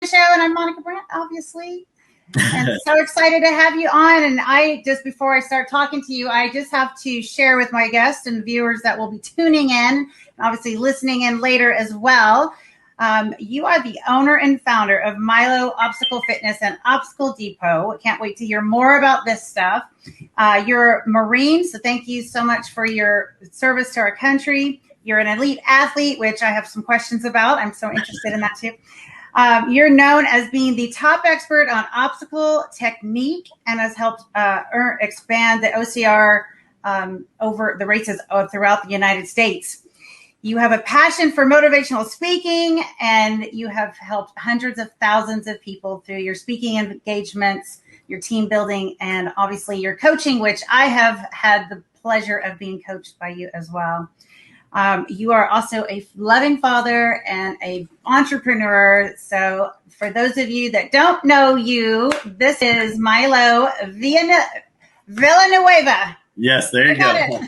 Show, and I'm Monica Brant, obviously, and so excited to have you on. And I just, before I start talking to you, I just have to share with my guests and viewers that will be tuning in, and obviously listening in later as well. You are the owner and founder of Mylo Obstacle Fitness and Obstacle Depot. Can't wait to hear more about this stuff. You're a Marine, so thank you so much for your service to our country. You're an elite athlete, which I have some questions about. I'm so interested in that too. You're known as being the top expert on obstacle technique and has helped expand the OCR over the races throughout the United States. You have a passion for motivational speaking, and you have helped hundreds of thousands of people through your speaking engagements, your team building, and obviously your coaching, which I have had the pleasure of being coached by you as well. You are also a loving father and an entrepreneur. So for those of you that don't know you, this is Mylo Villanueva. Yes, there you go.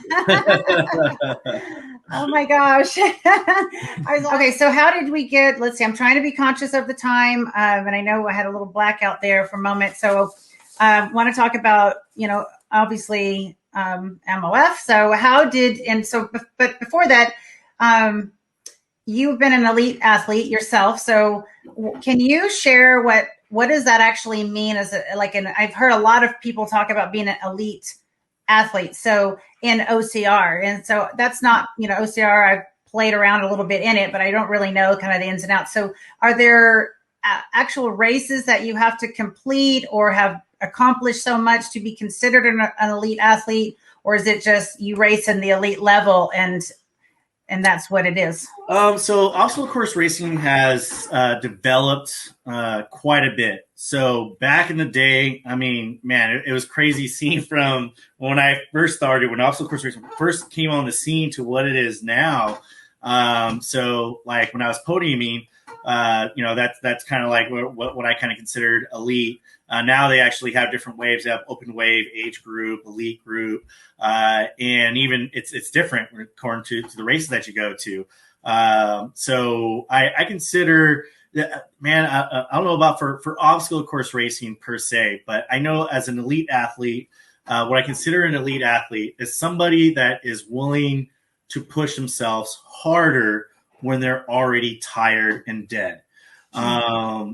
Oh my gosh. Okay, so how did we get, let's see, I'm trying to be conscious of the time. And I know I had a little blackout there for a moment. So I want to talk about, obviously, MOF. So but before that, you've been an elite athlete yourself. So can you share what does that actually mean? I've heard a lot of people talk about being an elite athlete. So in OCR, and so that's not, OCR, I've played around a little bit in it, but I don't really know kind of the ins and outs. So are there actual races that you have to complete or have accomplished so much to be considered an elite athlete, or is it just you race in the elite level and that's what it is? So obstacle course racing has developed quite a bit. So back in the day, I mean, man, it was crazy seeing from when I first started, when obstacle course racing first came on the scene to what it is now. So like when I was podiuming, that's kind of like what I kind of considered elite. Now they actually have different waves. They have open wave, age group, elite group, and even it's different according to the races that you go to. So I consider that, man, I don't know about for obstacle course racing per se, but I know as an elite athlete, what I consider an elite athlete is somebody that is willing to push themselves harder when they're already tired and dead.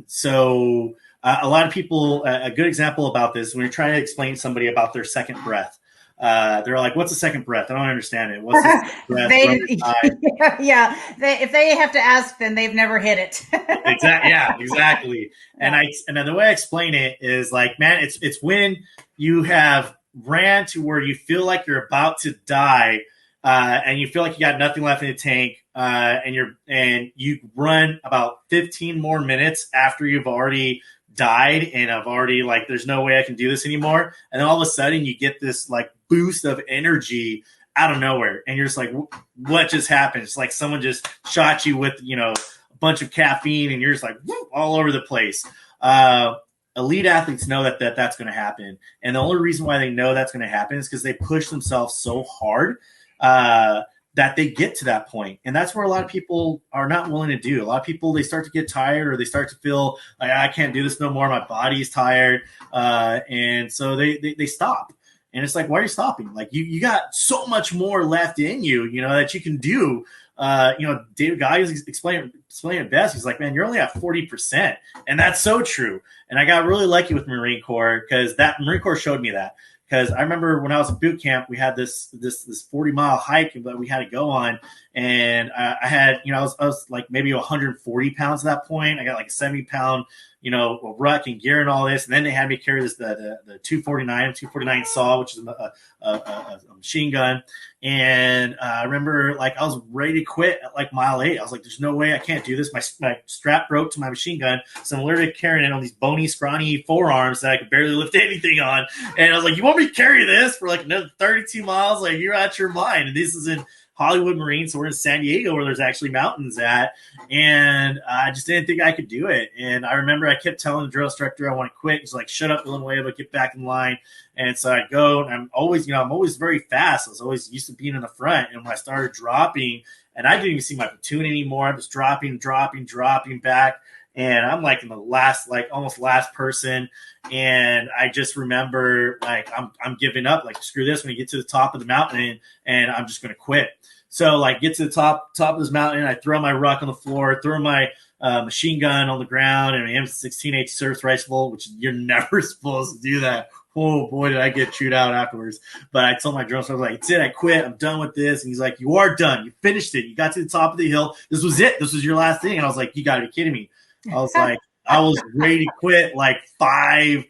So a lot of people, a good example about this, when you're trying to explain to somebody about their second breath, they're like, what's a second breath? I don't understand it. What's the breath? If they have to ask, then they've never hit it. Exactly. Yeah, exactly. And then the way I explain it is like, man, it's when you have ran to where you feel like you're about to die, and you feel like you got nothing left in the tank, and you run about 15 more minutes after you've already died and I've already like, there's no way I can do this anymore. And then all of a sudden you get this like boost of energy out of nowhere. And you're just like, what just happened? It's like someone just shot you with, a bunch of caffeine and you're just like whoop, all over the place. Elite athletes know that's going to happen. And the only reason why they know that's going to happen is because they push themselves so hard, that they get to that point. And that's where a lot of people are not willing to do. A lot of people, they start to get tired or they start to feel like, I can't do this no more. My body's tired. And so they stop. And it's like, why are you stopping? Like you got so much more left in you, that you can do. David Goggins explained it best. He's like, man, you're only at 40%. And that's so true. And I got really lucky with Marine Corps because that Marine Corps showed me that. because I remember when I was in boot camp, we had this 40-mile hike that we had to go on, and I had, I was like maybe 140 pounds at that point. I got like a 70-pound, ruck and gear and all this, and then they had me carry this the 249 saw, which is a machine gun. And I remember like I was ready to quit at like mile 8. I was like, there's no way I can't do this. My strap broke to my machine gun, so I'm literally carrying it on these bony, scrawny forearms that I could barely lift anything on. And I was like, you want me to carry this for like another 32 miles? Like, you're out your mind. And this is in Hollywood Marine, so we're in San Diego where there's actually mountains at, and I just didn't think I could do it. And I remember I kept telling the drill instructor I want to quit. He's like, shut up, Villanueva, get back in line. And so I go, and I'm always very fast. I was always used to being in the front, and when I started dropping, and I didn't even see my platoon anymore, I was dropping back, and I'm like in the last, like almost last person. And I just remember like I'm giving up, like screw this. When you get to the top of the mountain, and I'm just going to quit. So like get to the top of this mountain, I throw my ruck on the floor, throw my machine gun on the ground, and an M16H service rifle, which you're never supposed to do that. Oh boy, did I get chewed out afterwards. But I told my drill instructor, I was like, it's it, I quit, I'm done with this. And he's like, you are done, you finished it, you got to the top of the hill, this was it, this was your last thing. And I was like, you gotta be kidding me. I was like, I was ready to quit like 5,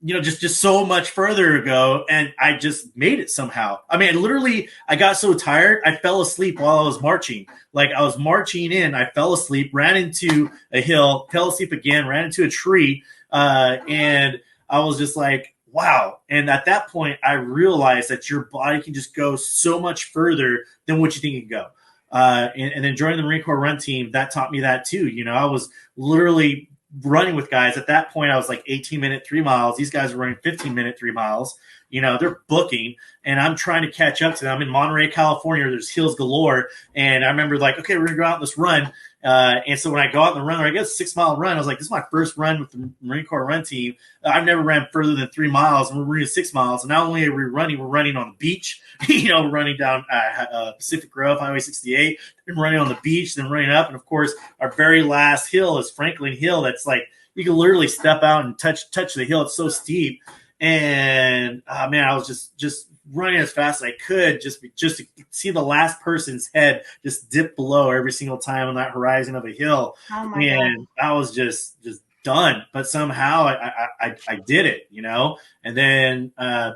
just so much further ago, and I just made it somehow. I mean, literally, I got so tired, I fell asleep while I was marching. Like, I was marching in, I fell asleep, ran into a hill, fell asleep again, ran into a tree, and I was just like, wow. And at that point, I realized that your body can just go so much further than what you think it can go. And then joining the Marine Corps run team, that taught me that too. I was literally running with guys. At that point, I was like 18-minute 3 miles. These guys were running 15-minute 3 miles. They're booking, and I'm trying to catch up to them. I'm in Monterey, California. There's hills galore. And I remember like, okay, we're going to go out on this run. And so when I go out on the run, or I guess 6-mile run, I was like, this is my first run with the Marine Corps run team. I've never ran further than 3 miles, and we're running 6 miles. And not only are we running, we're running on the beach, running down Pacific Grove, Highway 68, and running on the beach, then running up. And of course, our very last hill is Franklin Hill. That's like, you can literally step out and touch the hill. It's so steep. And man, I was just running as fast as I could, just to see the last person's head just dip below every single time on that horizon of a hill. Oh my and God. I was just done. But somehow I did it, And then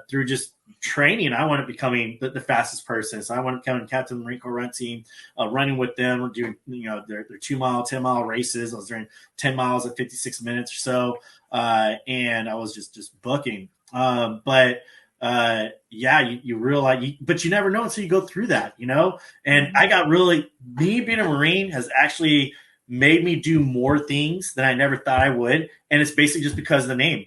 through just training, I wound up becoming the fastest person. So I wound up becoming captain of the Marine Corps run team, running with them. We're doing their 2-mile, 10-mile races. I was doing 10 miles at 56 minutes or so. And I was just booking. But you realize, but you never know until you go through that, And I got me being a Marine has actually made me do more things than I never thought I would. And it's basically just because of the name.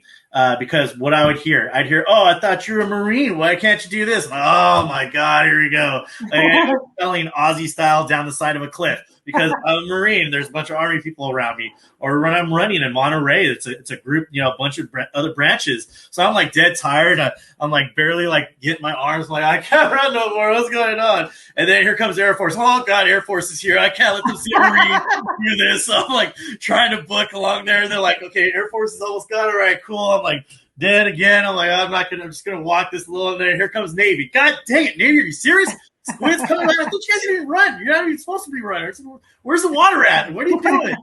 Because what I'd hear, oh, I thought you were a Marine. Why can't you do this? Oh my God, here we go. I'm spelling Aussie style down the side of a cliff because I'm a Marine. There's a bunch of Army people around me. Or when I'm running in Monterey, it's a group, a bunch of other branches. So I'm like dead tired. I'm like barely like getting my arms, like I can't run no more. What's going on? And then here comes Air Force. Oh God, Air Force is here. I can't let them see a Marine do this. So I'm like trying to book along there. And they're like, okay, Air Force is almost got it. Right, cool. I'm like dead again. I'm like, I'm just gonna walk this little in there. Here comes Navy. God dang it, Navy, are you serious? Squid's coming out. I thought you guys didn't even run. You're not even supposed to be runners. Where's the water at? What are you doing?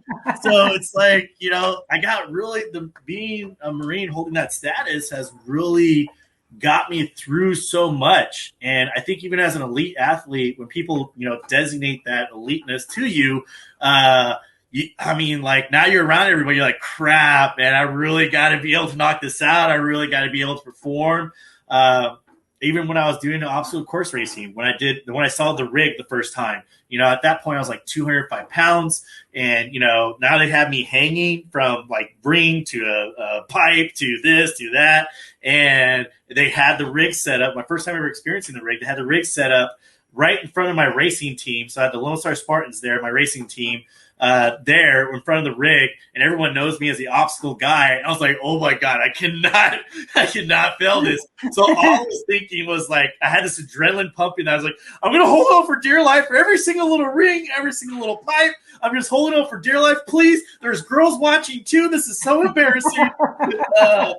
So it's like, I got really being a Marine, holding that status has really got me through so much. And I think even as an elite athlete, when people, designate that eliteness to you, I mean, like now you're around everybody, you're like, crap, man, I really got to be able to knock this out. I really got to be able to perform. Even when I was doing the obstacle course racing, when I saw the rig the first time, at that point I was like 205 pounds. And, now they have me hanging from like ring to a pipe to this, to that. And they had the rig set up. My first time ever experiencing the rig, they had the rig set up right in front of my racing team. So I had the Lone Star Spartans there, my racing team. there in front of the rig, and everyone knows me as the obstacle guy. And I was like, oh my God, I cannot fail this. So all I was thinking was like, I had this adrenaline pumping. I was like, I'm going to hold on for dear life for every single little ring, every single little pipe. I'm just holding on for dear life. Please, there's girls watching too. This is so embarrassing. So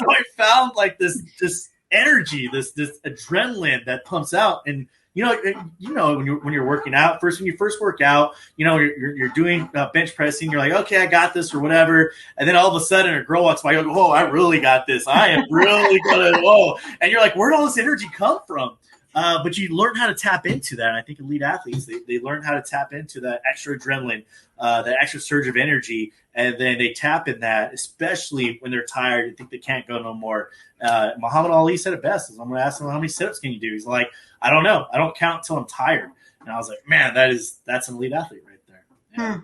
I found like this energy, this adrenaline that pumps out. And when you're working out, when you first work out, you're doing bench pressing. You're like, okay, I got this or whatever. And then all of a sudden a girl walks by, you go, oh, I really got this. I am really gonna, whoa. And you're like, where'd all this energy come from? But you learn how to tap into that. And I think elite athletes, they learn how to tap into that extra adrenaline, that extra surge of energy. And then they tap in that, especially when they're tired and think they can't go no more. Muhammad Ali said it best. I'm going to ask him, how many sit-ups can you do? He's like, I don't know. I don't count until I'm tired. And I was like, man, that's an elite athlete right there. Yeah.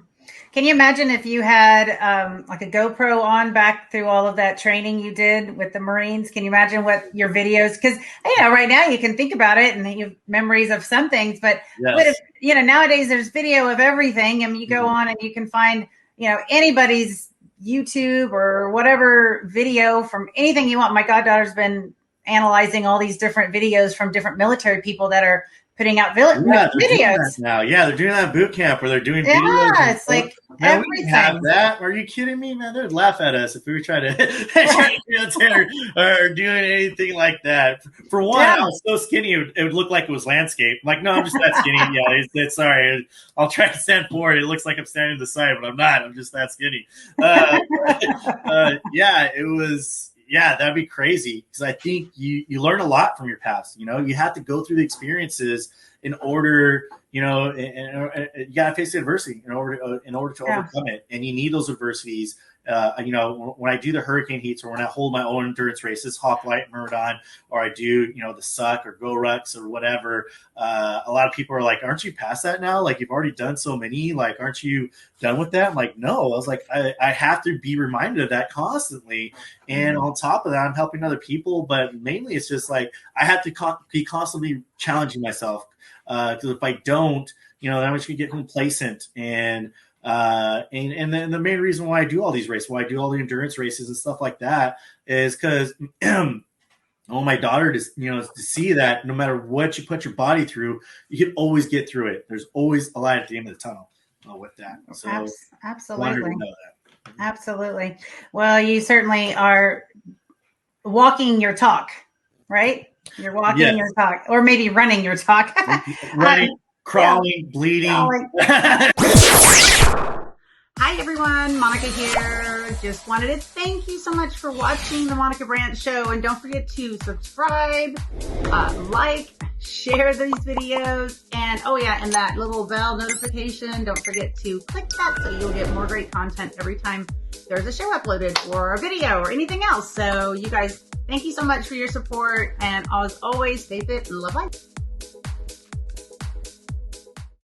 Can you imagine if you had like a GoPro on back through all of that training you did with the Marines? Can you imagine what your videos? Because right now you can think about it and you have memories of some things, but yes. What if nowadays there's video of everything, and you go on and you can find anybody's YouTube or whatever video from anything you want. My goddaughter's been analyzing all these different videos from different military people that are putting out videos now. Yeah, they're doing that at boot camp where they're doing videos. Yeah, it's like everything. We have that. Are you kidding me, man? They'd laugh at us if we were trying to or doing anything like that. For one, I was so skinny it would look like it was landscape. I'm like, no, I'm just that skinny. Yeah, sorry. I'll try to stand forward. It looks like I'm standing to the side, but I'm not. I'm just that skinny. It was. Yeah, that'd be crazy, because I think you learn a lot from your past. You have to go through the experiences in order, and you got to face the adversity in order to overcome it. And you need those adversities. When I do the hurricane heats, or when I hold my own endurance races, Hawk Light, Marathon, or I do, the 𝗬𝗂 or 𝗬𝗬𝗃 or whatever, a lot of people are like, aren't you past that now? Like, you've already done so many, like, aren't you done with that? I'm like, no. I was like, I have to be reminded of that constantly. And on top of that, I'm helping other people, but mainly it's just like, I have to be constantly challenging myself. Because if I don't, then I'm just gonna get complacent. And then the main reason why I do all these races, why I do all the endurance races and stuff like that, is because I want my daughter to see that no matter what you put your body through, you can always get through it. There's always a light at the end of the tunnel with that. So absolutely, I want her to know that. Absolutely. Well, you certainly are walking your talk, right? You're walking your talk, or maybe running your talk. Running, crawling, bleeding. Hi, everyone. Monica here. Just wanted to thank you so much for watching the Monica Brant Show. And don't forget to subscribe, like, share these videos. And, and that little bell notification. Don't forget to click that so you'll get more great content every time there's a show uploaded or a video or anything else. So you guys, thank you so much for your support. And as always, stay fit and love life.